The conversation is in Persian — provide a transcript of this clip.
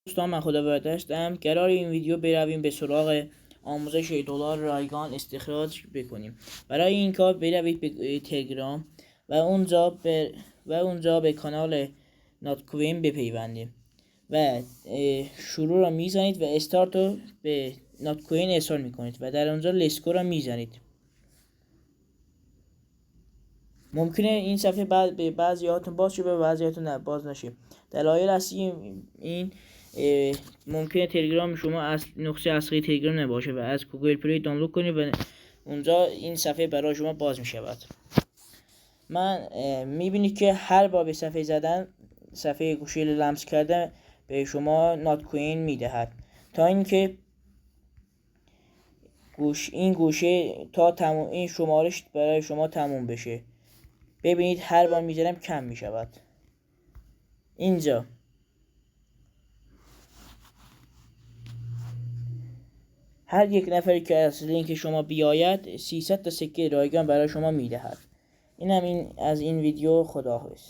دوستان من خداوند هستم. قرار این ویدیو برویم به سراغ آموزش دلار رایگان استخراج بکنیم. برای این کار بروید به تلگرام و اونجا به کانال ناتکوین بپیوندید و شروع را میزنید و استارت رو به ناتکوین ارسال میکنید و در اونجا لیسکو را میزنید. ممکنه این صفحه به بعضیاتون باز شه، به بعضیاتون باز نشه. دلایل اصلی این ممکنه تلگرام شما از نسخه اصلی تلگرام نباشه و از گوگل پلی دانلود کنید و اونجا این صفحه برای شما باز می شود. من میبینید که هر بار به صفحه زدن، صفحه گوشی لمس کردن به شما ناتکوین میدهد تا اینکه این گوشه تا تموم این شمارش برای شما تموم بشه. ببینید هر بار میزنم کم می شود. اینجا هر یک نفری که از لینک شما بیاید 300 تا سکه رایگان برای شما میدهد. این از این ویدیو. خداحافظ.